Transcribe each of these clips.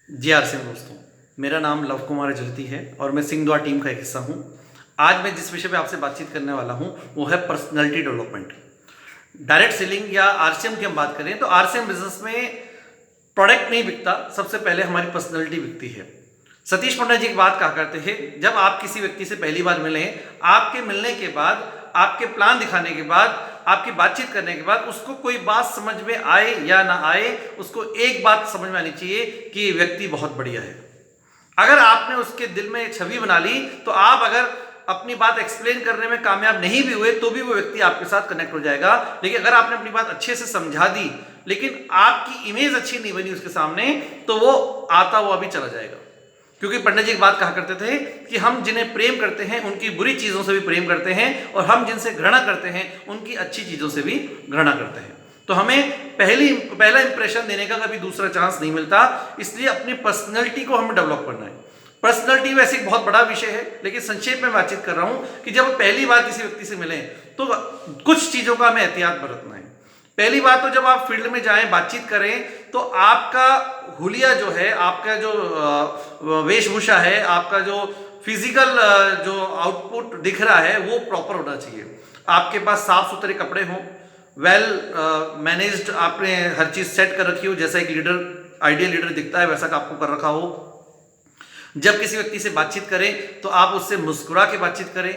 जी are Singh दोस्तों, मेरा नाम लव कुमार जलती है और मैं सिंह द्वार टीम का एक हिस्सा हूँ। आज मैं जिस विषय पे आपसे बातचीत करने वाला हूँ वो है पर्सनैलिटी डेवलपमेंट। डायरेक्ट सेलिंग या आरसीएम की हम बात करें तो आरसीएम बिजनेस में प्रोडक्ट नहीं बिकता, सबसे पहले हमारी पर्सनैलिटी बिकती है। सतीश पंडित जी एक बात कहा करते हैं, जब आप किसी व्यक्ति से पहली बार मिलें, आपके मिलने के बाद, आपके प्लान दिखाने के बाद, आपकी बातचीत करने के बाद उसको कोई बात समझ में आए या ना आए, उसको एक बात समझ में आनी चाहिए कि ये व्यक्ति बहुत बढ़िया है। अगर आपने उसके दिल में छवि बना ली तो आप अगर अपनी बात एक्सप्लेन करने में कामयाब नहीं भी हुए तो भी वो व्यक्ति आपके साथ कनेक्ट हो जाएगा। लेकिन अगर आपने अपनी बात अच्छे से समझा दी लेकिन आपकी इमेज अच्छी नहीं बनी उसके सामने, तो वो आता हुआ भी चला जाएगा। क्योंकि पंडित जी एक बात कहा करते थे कि हम जिन्हें प्रेम करते हैं उनकी बुरी चीजों से भी प्रेम करते हैं, और हम जिनसे घृणा करते हैं उनकी अच्छी चीजों से भी घृणा करते हैं। तो हमें पहला इंप्रेशन देने का कभी दूसरा चांस नहीं मिलता, इसलिए अपनी पर्सनैलिटी को हमें डेवलप करना है। पर्सनैलिटी वैसे एक बहुत बड़ा विषय है, लेकिन संक्षेप में बातचीत कर रहा हूं कि जब पहली बार किसी व्यक्ति से मिलें तो कुछ चीजों का हमें एहतियात बरतना है। पहली बात तो जब आप फील्ड में जाएं, बातचीत करें, तो आपका हुलिया जो है, आपका जो वेशभूषा है, आपका जो फिजिकल जो आउटपुट दिख रहा है वो प्रॉपर होना चाहिए। आपके पास साफ सुथरे कपड़े हों, वेल मैनेज्ड, आपने हर चीज सेट कर रखी हो, जैसा एक लीडर, आइडियल लीडर दिखता है वैसा का आपको कर रखा हो। जब किसी व्यक्ति से बातचीत करें तो आप उससे मुस्कुरा के बातचीत करें।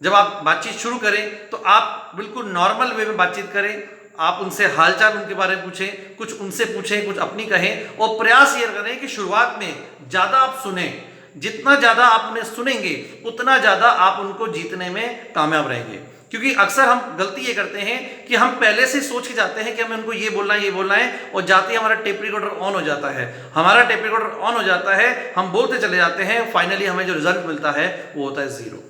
जब आप बातचीत शुरू करें तो आप बिल्कुल नॉर्मल वे में बातचीत करें। आप उनसे हालचाल उनके बारे में पूछें, कुछ उनसे पूछें, कुछ अपनी कहें, और प्रयास ये करें कि शुरुआत में ज्यादा आप सुने। जितना ज्यादा आप उन्हें सुनेंगे उतना ज्यादा आप उनको जीतने में कामयाब रहेंगे। क्योंकि अक्सर हम गलती ये करते हैं कि हम पहले से सोच के जाते हैं कि हमें उनको ये बोलना है, ये बोलना है, और जाते ही हमारा टेप रिकॉर्डर ऑन हो जाता है। हमारा टेप रिकॉर्डर ऑन हो जाता है, हम बोलते चले जाते हैं, फाइनली हमें जो रिजल्ट मिलता है वो होता है 0।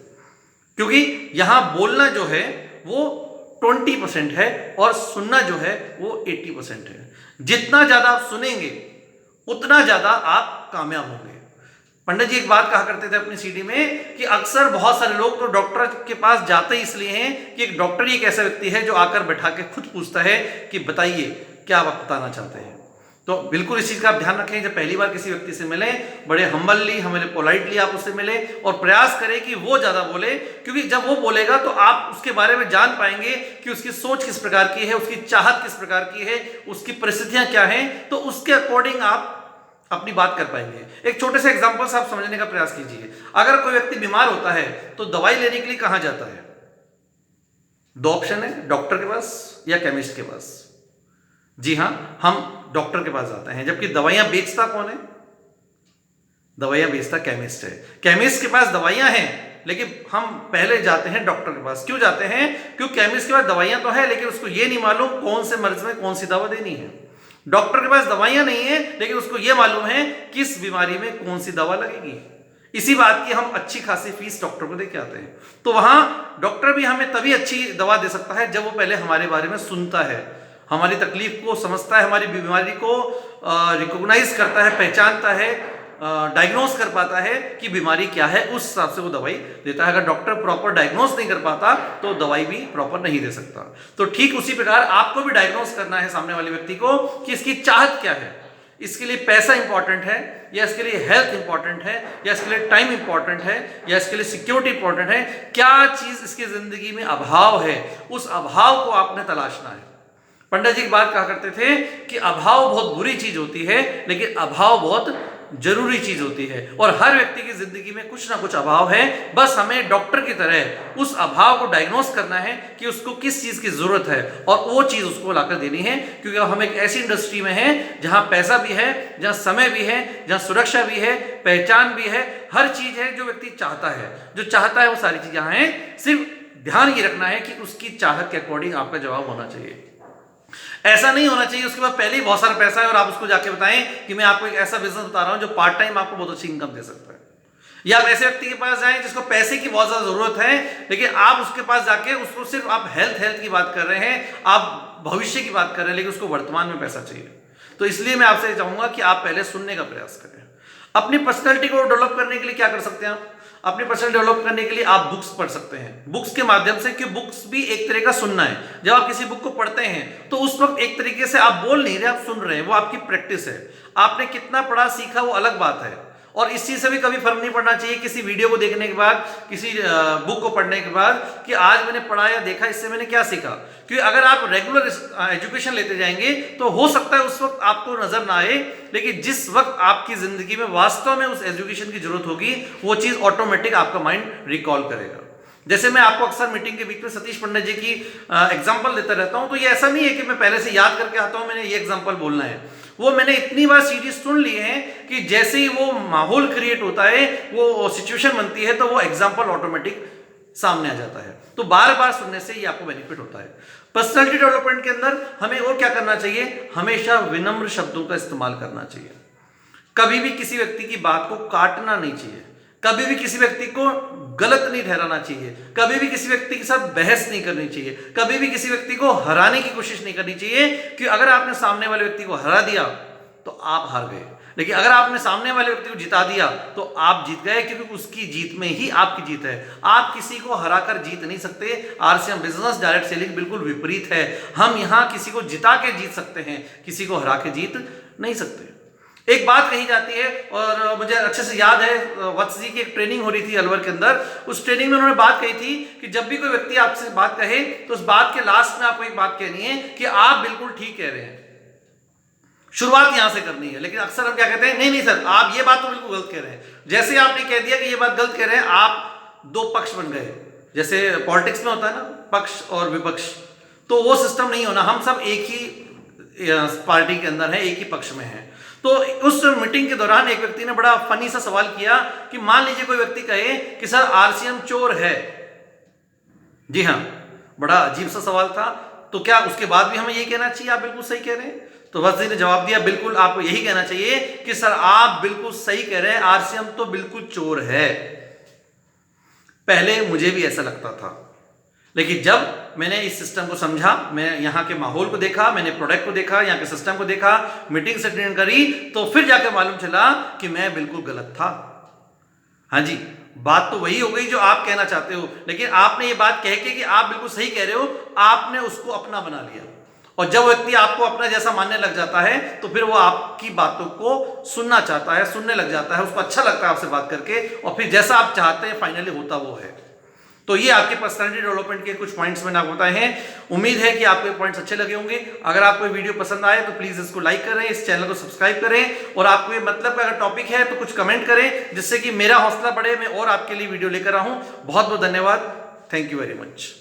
क्योंकि यहां बोलना जो है वो 20% है और सुनना जो है वो 80% है। जितना ज्यादा आप सुनेंगे उतना ज्यादा आप कामयाब होंगे। पंडित जी एक बात कहा करते थे अपनी सीडी में कि अक्सर बहुत सारे लोग तो डॉक्टर के पास जाते इसलिए हैं कि एक डॉक्टर ही एक ऐसा व्यक्ति है जो आकर बैठा के खुद पूछता है कि बताइए क्या आप बताना चाहते हैं। तो बिल्कुल इस चीज का आप ध्यान रखें, जब पहली बार किसी व्यक्ति से मिले, बड़े हम्बली, हमें पोलाइटली आप उससे मिले, और प्रयास करें कि वो ज्यादा बोले। क्योंकि जब वो बोलेगा तो आप उसके बारे में जान पाएंगे कि उसकी सोच किस प्रकार की है, उसकी चाहत किस प्रकार की है, उसकी परिस्थितियां क्या हैं, तो उसके अकॉर्डिंग आप अपनी बात कर पाएंगे। एक छोटे से एग्जांपल से आप समझने का प्रयास कीजिए। अगर कोई व्यक्ति बीमार होता है तो दवाई लेने के लिए कहां जाता है? 2 ऑप्शन है, डॉक्टर के पास या केमिस्ट के पास। जी हां, हम डॉक्टर के पास जाते हैं, जबकि दवाइयां बेचता कौन है? दवाइयां बेचता केमिस्ट है। केमिस्ट के पास दवाइयां हैं, लेकिन हम पहले जाते हैं डॉक्टर के पास। क्यों जाते हैं? क्योंकि केमिस्ट के पास दवाइयां तो है, लेकिन उसको यह नहीं मालूम कौन से मर्ज में कौन सी दवा देनी है। डॉक्टर के पास दवाइयां नहीं है, लेकिन उसको यह मालूम है किस बीमारी में कौन सी दवा लगेगी। इसी बात की हम अच्छी खासी फीस डॉक्टर को देके आते हैं। तो वहां डॉक्टर भी हमें तभी अच्छी दवा दे सकता है जब वो पहले हमारे बारे में सुनता है, हमारी तकलीफ को समझता है, हमारी बीमारी को रिकॉग्नाइज करता है, पहचानता है, डायग्नोस कर पाता है कि बीमारी क्या है, उस हिसाब से वो दवाई देता है। अगर डॉक्टर प्रॉपर डायग्नोस नहीं कर पाता तो दवाई भी प्रॉपर नहीं दे सकता। तो ठीक उसी प्रकार आपको भी डायग्नोस करना है सामने वाले व्यक्ति को कि इसकी चाहत क्या है। इसके लिए पैसा इंपॉर्टेंट है, या इसके लिए हेल्थ इंपॉर्टेंट है, या इसके लिए टाइम इंपॉर्टेंट है, या इसके लिए सिक्योरिटी इंपॉर्टेंट है। क्या चीज इसकी जिंदगी में अभाव है, उस अभाव को आपने तलाशना है। पंडित जी एक बात कहा करते थे कि अभाव बहुत बुरी चीज होती है, लेकिन अभाव बहुत जरूरी चीज होती है। और हर व्यक्ति की जिंदगी में कुछ ना कुछ अभाव है, बस हमें डॉक्टर की तरह उस अभाव को डायग्नोस करना है कि उसको किस चीज की जरूरत है, और वो चीज उसको लाकर देनी है। क्योंकि हम एक ऐसी इंडस्ट्री में हैं जहां पैसा भी है, जहां समय भी है, जहां सुरक्षा भी है, पहचान भी है, हर चीज है जो व्यक्ति चाहता है। जो चाहता है वो सारी चीजें यहां हैं। सिर्फ ध्यान ये रखना है कि उसकी चाहत के अकॉर्डिंग आपका जवाब होना चाहिए। ऐसा नहीं होना चाहिए उसके बाद पहले ही बहुत सारा पैसा है और आप उसको जाके बताएं कि मैं आपको एक ऐसा बिजनेस बता रहा हूं जो पार्ट टाइम आपको बहुत अच्छी इनकम दे सकता है। या आप ऐसे व्यक्ति के पास जाएं जिसको पैसे की बहुत ज्यादा जरूरत है, लेकिन आप उसके पास जाके उसको सिर्फ आप हेल्थ की बात कर रहे हैं, आप भविष्य की बात कर रहे हैं, लेकिन उसको वर्तमान में पैसा चाहिए। तो इसलिए मैं आपसे चाहूंगा कि आप पहले सुनने का प्रयास करें। अपनी पर्सनैलिटी को डेवलप करने के लिए क्या कर सकते हैं आप? अपनी पर्सनैलिटी डेवलप करने के लिए आप बुक्स पढ़ सकते हैं, बुक्स के माध्यम से, कि बुक्स भी एक तरह का सुनना है। जब आप किसी बुक को पढ़ते हैं तो उस वक्त एक तरीके से आप बोल नहीं रहे, आप सुन रहे हैं, वो आपकी प्रैक्टिस है। आपने कितना पढ़ा सीखा वो अलग बात है, और इस चीज से भी कभी फर्क नहीं पड़ना चाहिए किसी वीडियो को देखने के बाद, किसी बुक को पढ़ने के बाद, कि आज मैंने पढ़ा या देखा इससे मैंने क्या सीखा। क्योंकि अगर आप रेगुलर एजुकेशन लेते जाएंगे तो हो सकता है उस वक्त आपको नजर ना आए, लेकिन जिस वक्त आपकी जिंदगी में वास्तव में उस एजुकेशन की जरूरत होगी वो चीज ऑटोमेटिक आपका माइंड रिकॉल करेगा। जैसे मैं आपको अक्सर मीटिंग के बीच में सतीश पंडित जी की एग्जांपल देता रहता हूं, तो ये ऐसा नहीं है कि मैं पहले से याद करके आता हूं मैंने ये एग्जांपल बोलना है, वो मैंने इतनी बार सीरीज सुन लिए हैं कि जैसे ही वो माहौल क्रिएट होता है, वो सिचुएशन बनती है, तो वो एग्जांपल ऑटोमेटिक सामने आ जाता है। तो बार बार सुनने से ये आपको बेनिफिट होता है। पर्सनालिटी डेवलपमेंट के अंदर हमें और क्या करना चाहिए? हमेशा विनम्र शब्दों का इस्तेमाल करना चाहिए। कभी भी किसी व्यक्ति की बात को काटना नहीं चाहिए, कभी भी किसी व्यक्ति को गलत नहीं ठहराना चाहिए, कभी भी किसी व्यक्ति के साथ बहस नहीं करनी चाहिए, कभी भी किसी व्यक्ति को हराने की कोशिश नहीं करनी चाहिए। कि अगर आपने सामने वाले व्यक्ति को हरा दिया तो आप हार गए, लेकिन अगर आपने सामने वाले व्यक्ति को जिता दिया तो आप जीत गए, क्योंकि उसकी जीत में ही आपकी जीत है। आप किसी को हराकर जीत नहीं सकते। आरसीएम बिजनेस डायरेक्ट सेलिंग बिल्कुल विपरीत है। हम यहां किसी को जिता के जीत सकते हैं, किसी को हरा के जीत नहीं सकते। एक बात कही जाती है, और मुझे अच्छे से याद है, वत्स जी की एक ट्रेनिंग हो रही थी अलवर के अंदर। उस ट्रेनिंग में उन्होंने बात कही थी कि जब भी कोई व्यक्ति आपसे बात कहे तो उस बात के लास्ट में आपको एक बात कहनी है कि आप बिल्कुल ठीक कह रहे हैं। शुरुआत यहां से करनी है। लेकिन अक्सर हम क्या कहते हैं, नहीं नहीं सर आप ये बात तो बिल्कुल गलत कह रहे हैं। जैसे आपने कह दिया कि ये बात गलत कह रहे हैं, आप दो पक्ष बन गए। जैसे पॉलिटिक्स में होता है ना, पक्ष और विपक्ष, तो वो सिस्टम नहीं होना। हम सब एक ही पार्टी के अंदर है, एक ही पक्ष में है। तो उस मीटिंग के दौरान एक व्यक्ति ने बड़ा फनी सा सवाल किया कि मान लीजिए कोई व्यक्ति कहे कि सर आरसीएम चोर है। जी हाँ, बड़ा अजीब सा सवाल था। तो क्या उसके बाद भी हमें यही कहना चाहिए आप बिल्कुल सही कह रहे हैं? तो वत्स जी ने जवाब दिया, बिल्कुल आपको यही कहना चाहिए कि सर आप बिल्कुल सही कह रहे हैं, आरसीएम तो बिल्कुल चोर है। पहले मुझे भी ऐसा लगता था, लेकिन जब मैंने इस सिस्टम को समझा, मैं यहाँ के माहौल को देखा, मैंने प्रोडक्ट को देखा, यहाँ के सिस्टम को देखा, मीटिंग से अटेंड करी, तो फिर जाकर मालूम चला कि मैं बिल्कुल गलत था। हाँ जी, बात तो वही हो गई जो आप कहना चाहते हो, लेकिन आपने ये बात कह के कि आप बिल्कुल सही कह रहे हो, आपने उसको अपना बना लिया। और जब व्यक्ति आपको अपना जैसा मानने लग जाता है तो फिर वो आपकी बातों को सुनना चाहता है, सुनने लग जाता है, उसको अच्छा लगता है आपसे बात करके, और फिर जैसा आप चाहते हैं फाइनली होता वो है। तो ये आपके पर्सनालिटी डेवलपमेंट के कुछ पॉइंट्स मैंने आपको बताए हैं। उम्मीद है कि आपको पॉइंट्स अच्छे लगे होंगे। अगर आपको वीडियो पसंद आए तो प्लीज इसको लाइक करें, इस चैनल को सब्सक्राइब करें, और आपको ये मतलब अगर टॉपिक है तो कुछ कमेंट करें, जिससे कि मेरा हौसला बढ़े, मैं और आपके लिए वीडियो लेकर आऊं। बहुत बहुत धन्यवाद। Thank you very much.